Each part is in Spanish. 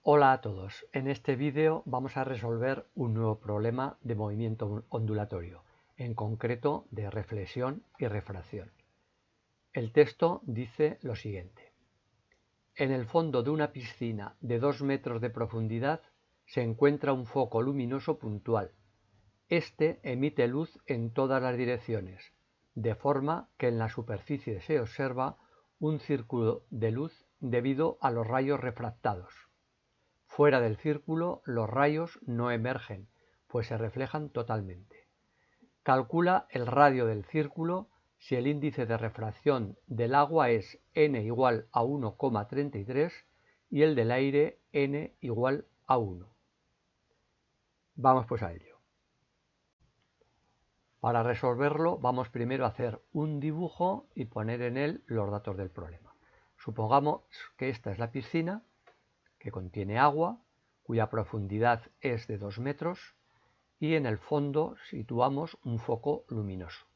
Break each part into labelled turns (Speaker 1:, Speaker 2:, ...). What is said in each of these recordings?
Speaker 1: Hola a todos, en este vídeo vamos a resolver un nuevo problema de movimiento ondulatorio, en concreto de reflexión y refracción. El texto dice lo siguiente: en el fondo de una piscina de 2 metros de profundidad se encuentra un foco luminoso puntual. Este emite luz en todas las direcciones, de forma que en la superficie se observa un círculo de luz debido a los rayos refractados. Fuera del círculo los rayos no emergen, pues se reflejan totalmente. Calcula el radio del círculo si el índice de refracción del agua es n igual a 1,33 y el del aire n igual a 1. Vamos pues a ello. Para resolverlo vamos primero a hacer un dibujo y poner en él los datos del problema. Supongamos que esta es la piscina, que contiene agua, cuya profundidad es de 2 metros, y en el fondo situamos un foco luminoso.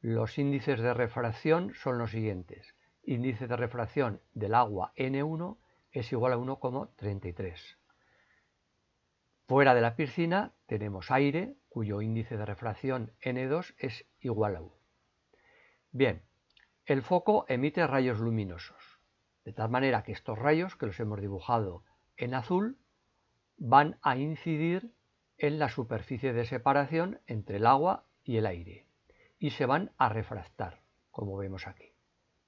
Speaker 1: Los índices de refracción son los siguientes. Índice de refracción del agua N1 es igual a 1,33. Fuera de la piscina tenemos aire, cuyo índice de refracción N2 es igual a 1. Bien, el foco emite rayos luminosos, de tal manera que estos rayos, que los hemos dibujado en azul, van a incidir en la superficie de separación entre el agua y el aire y se van a refractar, como vemos aquí.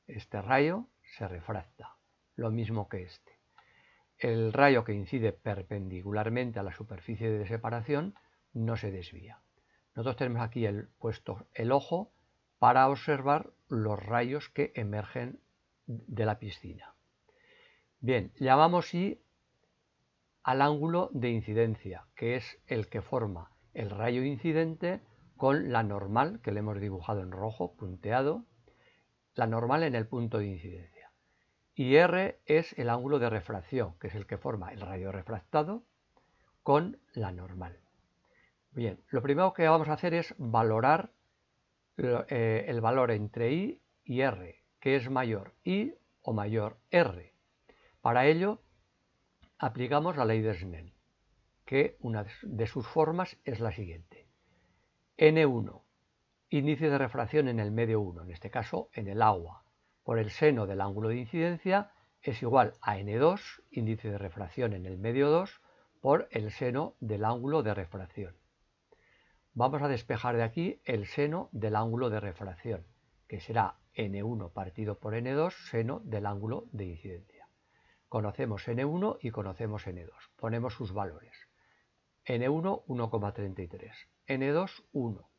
Speaker 1: Este rayo se refracta, lo mismo que este. El rayo que incide perpendicularmente a la superficie de separación no se desvía. Nosotros tenemos aquí puesto el ojo para observar los rayos que emergen de la piscina. Bien, llamamos I al ángulo de incidencia, que es el que forma el rayo incidente con la normal, que le hemos dibujado en rojo, punteado, la normal en el punto de incidencia. Y R es el ángulo de refracción, que es el que forma el rayo refractado con la normal. Bien, lo primero que vamos a hacer es valorar el valor entre I y R, que es mayor I o mayor R. Para ello aplicamos la ley de Snell, que una de sus formas es la siguiente. N1, índice de refracción en el medio 1, en este caso en el agua, por el seno del ángulo de incidencia es igual a N2, índice de refracción en el medio 2, por el seno del ángulo de refracción. Vamos a despejar de aquí el seno del ángulo de refracción, que será N1 partido por N2, seno del ángulo de incidencia. Conocemos N1 y conocemos N2. Ponemos sus valores. N1, 1,33. N2, 1.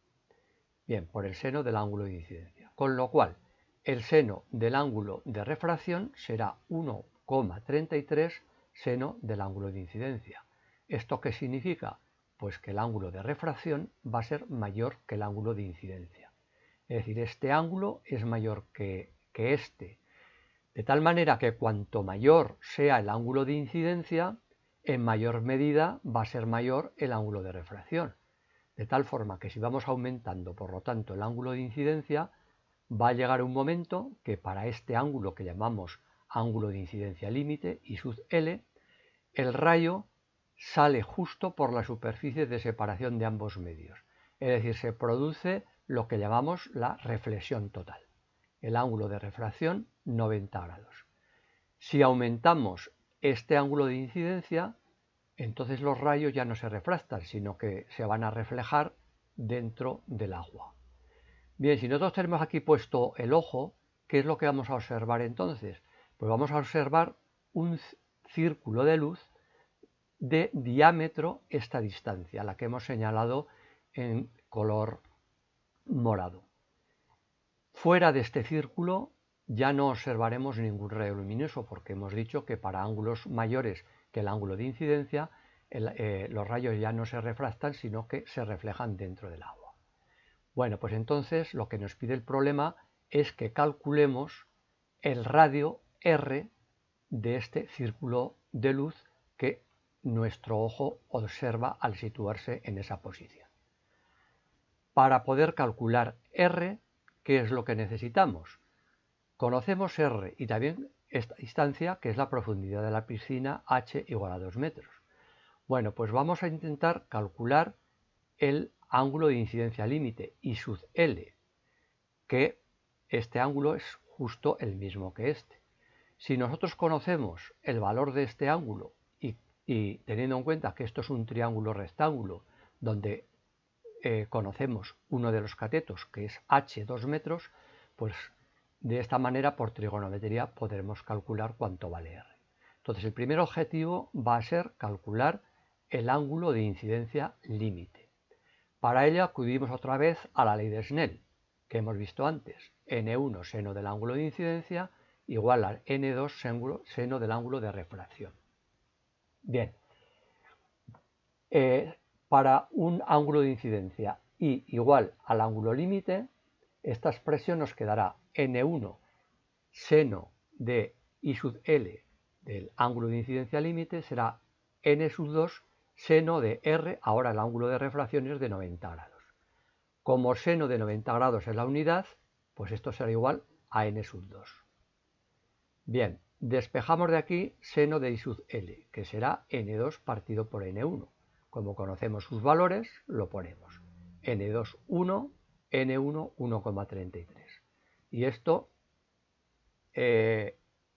Speaker 1: Bien, por el seno del ángulo de incidencia. Con lo cual, el seno del ángulo de refracción será 1,33 seno del ángulo de incidencia. ¿Esto qué significa? Pues que el ángulo de refracción va a ser mayor que el ángulo de incidencia. Es decir, este ángulo es mayor que este. De tal manera que cuanto mayor sea el ángulo de incidencia, en mayor medida va a ser mayor el ángulo de refracción. De tal forma que si vamos aumentando, por lo tanto, el ángulo de incidencia, va a llegar un momento que para este ángulo que llamamos ángulo de incidencia límite, I sub L, el rayo sale justo por la superficie de separación de ambos medios. Es decir, se produce lo que llamamos la reflexión total. El ángulo de refracción 90 grados. Si aumentamos este ángulo de incidencia, entonces los rayos ya no se refractan, sino que se van a reflejar dentro del agua. Bien, si nosotros tenemos aquí puesto el ojo, ¿qué es lo que vamos a observar entonces? Pues vamos a observar un círculo de luz de diámetro esta distancia, la que hemos señalado en color morado. Fuera de este círculo ya no observaremos ningún rayo luminoso, porque hemos dicho que para ángulos mayores que el ángulo de incidencia, los rayos ya no se refractan, sino que se reflejan dentro del agua. Bueno, pues entonces lo que nos pide el problema es que calculemos el radio R de este círculo de luz que nuestro ojo observa al situarse en esa posición. Para poder calcular R, ¿qué es lo que necesitamos? Conocemos R y también esta distancia, que es la profundidad de la piscina, h igual a 2 metros. Bueno, pues vamos a intentar calcular el ángulo de incidencia límite, I sub L, que este ángulo es justo el mismo que este. Si nosotros conocemos el valor de este ángulo y teniendo en cuenta que esto es un triángulo rectángulo donde conocemos uno de los catetos, que es h 2 metros, pues de esta manera por trigonometría podremos calcular cuánto vale r. Entonces el primer objetivo va a ser calcular el ángulo de incidencia límite. Para ello acudimos otra vez a la ley de Snell, que hemos visto antes. N1 seno del ángulo de incidencia igual a N2 seno del ángulo de refracción. Bien, para un ángulo de incidencia I igual al ángulo límite, esta expresión nos quedará N1 seno de I sub L del ángulo de incidencia límite será N sub 2 seno de R, ahora el ángulo de refracción es de 90 grados. Como seno de 90 grados es la unidad, pues esto será igual a N sub 2. Bien, despejamos de aquí seno de I sub L, que será N2 partido por N1. Como conocemos sus valores, lo ponemos. N2, 1, N1, 1,33. Y esto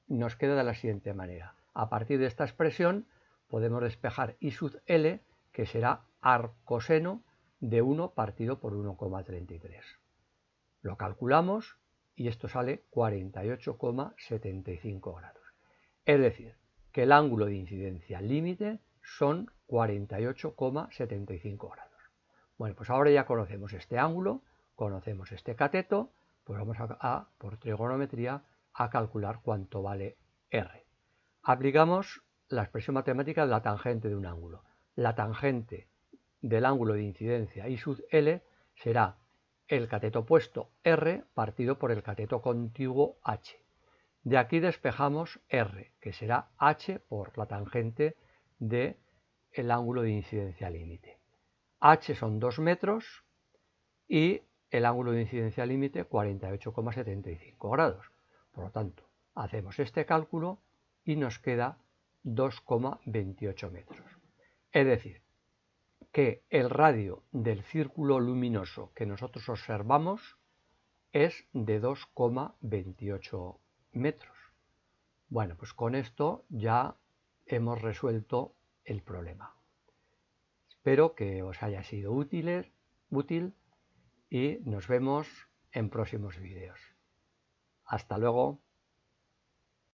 Speaker 1: nos queda de la siguiente manera. A partir de esta expresión podemos despejar I sub L, que será arcoseno de 1 partido por 1,33. Lo calculamos y esto sale 48,75 grados. Es decir, que el ángulo de incidencia límite son 48,75 grados. Bueno, pues ahora ya conocemos este ángulo, conocemos este cateto, pues vamos por trigonometría, a calcular cuánto vale R. Aplicamos la expresión matemática de la tangente de un ángulo. La tangente del ángulo de incidencia I sub L será el cateto opuesto R partido por el cateto contiguo H. De aquí despejamos R, que será H por la tangente del ángulo de incidencia límite. H son 2 metros y el ángulo de incidencia límite 48,75 grados. Por lo tanto, hacemos este cálculo y nos queda 2,28 metros. Es decir, que el radio del círculo luminoso que nosotros observamos es de 2,28 metros. Bueno, pues con esto ya hemos resuelto el problema. Espero que os haya sido útil y nos vemos en próximos vídeos. Hasta luego.